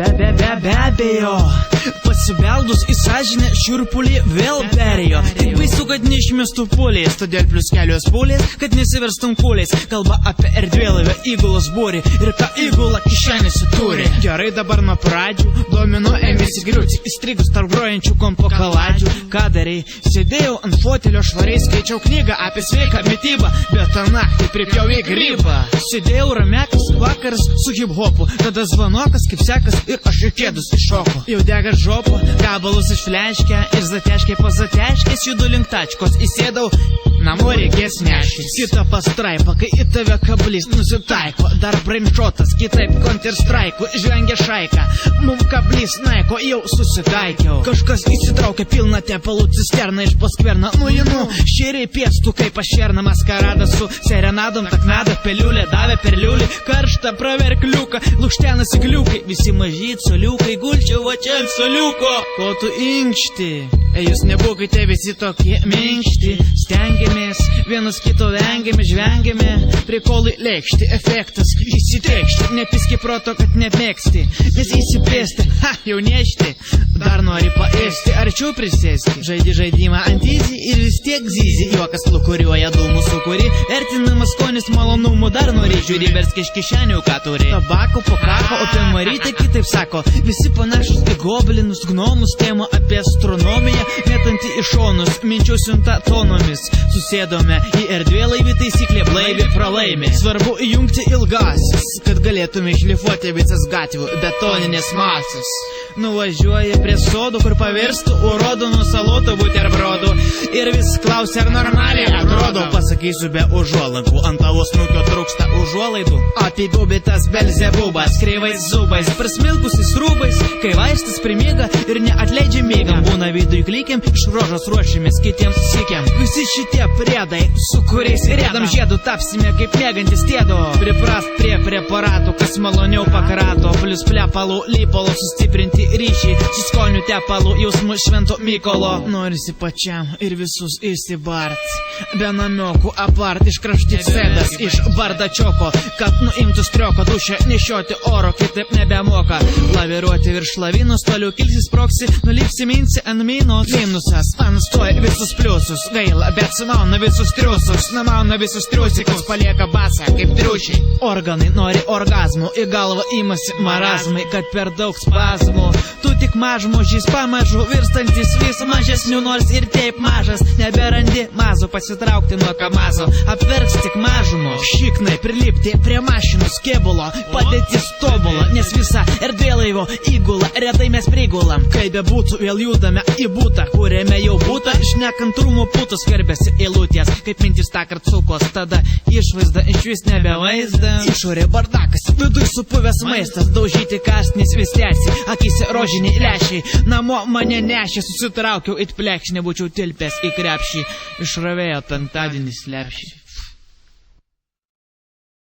Be abejo, pasibeldus į sąžinę šiurpulį vėl perėjo. Tik baisu, kad neišmestų pulės, todėl plius kelios pulės, kad nesiverstum kūlės. Kalba apie erdvėlaivę įgulos būrį ir ką įgula kišenėse turi. Gerai dabar nuo pradžių, domino ėmėsi griūti, įstrigus tarp grojančių kompo kaladžių. Ką darai? Sėdėjau ant fotelio švariai, skaičiau knygą apie sveiką mitybą, bet tą naktį pripjovė grybą. Sėdėjau ramekas, vakaras su hip-hopu, tada zvanokas, kaip sekas ir aš į kėdus iššoku. Jau dega žopo, gabalus išfleškę ir zateškė po zateškės judu link tačkos. Įsėdau, namo reikės neštis. Kita pastraipa, kai į tave kablys nusitaiko, dar brainšotas, kitaip Counter-Strike'u žvengia šaika. Mum kablys naiko, jau susitaikiau. Kažkas įsitraukia pilną tepalų cisterną iš paskverną. Nu, šėriai pėstų kaip pašerna maskarada su serenadom, taknada, peliulė davė per liulį, karštą praverkliuką, lukštenasi kliukai, visi mažyt soliukai, gulčiau va čia ant soliuko. Ko tu inkšti? Jūs nebūkite visi tokie minkšti, stengiamės, vienas kito vengiame, žvengiame, prikolai lėkšti, efektas įsiteikšti, nepiski proto, kad nemėgsti, nes įsipėsti, jau nešti, dar nori paėsti, arčiau prisėsti, žaidi žaidimą ant įzį ir vis tiek zyzi, juokas lukuriuoja dūmų sukuri, vertinamas skonis malonumų, dar nori žiūri, verski iš kišenių, ką turi, tabako po kapo, o apie marytę kitaip sako, visi panašus į goblinus, gnomus, tema apie astronomiją, mėtanti į šonus, minčių siunta tonomis. Susėdome į erdvėlaivį, taisyklė blaivi pralaimi. Svarbu įjungti ilgasis, kad galėtume išlifuoti visas gatvių betoninės masės. Nuvažiuoja prie sodų, kur pavirstų urodų nuo salotų buterbrodų. Ir vis klausia, ar normaliai atrodo. Pasakysiu be užuolankų, ant tavo snukio trūksta užuolaidų. Apibūbitas Belzebubas, kreivais zubais, prasmilkusis rūbais, kai vaistas primiega ir neatleidžia mėgam. Būna vidui klykiam, iš rožos ruošimės kitiems sykiam. Visi šitie priedai, su kuriais rėdam žiedų, tapsime kaip mėgantis tėdo. Priprast prie preparatų, kas maloniau pakrato, plius plepalų lypalo sustiprinti ryšį, su skoniu tepalų jausmų švento Mykolo. Norisi pačiam ir visus įsibart, be namiokų apart, iškraštyt sėdas iš bardačioko, kad nuimtų strioko, dušę nešioti oro, kitaip nebemoka. Laviruoti virš lavinos, toliau kilsis proksi, nulipsi minsi ant minos. Minusas anstoja visus pliusus, gaila, bet sumauna visus triusus, namauna visus triusikus, palieka basą kaip triušiai. Organai nori orgazmų, į galvą imasi marazmai, kad per daug spazmų. Tu tik mažmožys, pamažu virstantis vis mažesnių, nors ir taip mažas, neberandi mazo, pasitraukti nuo kamazo, apverks tik mažumo. Šiknai prilipti prie mašinos kėbulo, padėtis tobulo, nes visa erdvėlaivo įgula, retai mes prigulam. Kaip bebūtų, vėl judame į būtą, kuriame jau būta, iš nekantrumo putos skverbėsi eilutės, kaip mintis takart sukos, tada išvaizda iš vis nebevaizda. Išorė bardakas, viduj supuvęs maistas, daužyti kąsnis vis tęsi, akise rožiniai lešiai, namo mane nešė, susitraukiau it plekšnį, būčiau tilpęs į krepšį, išravėjo penktadienį slepšį.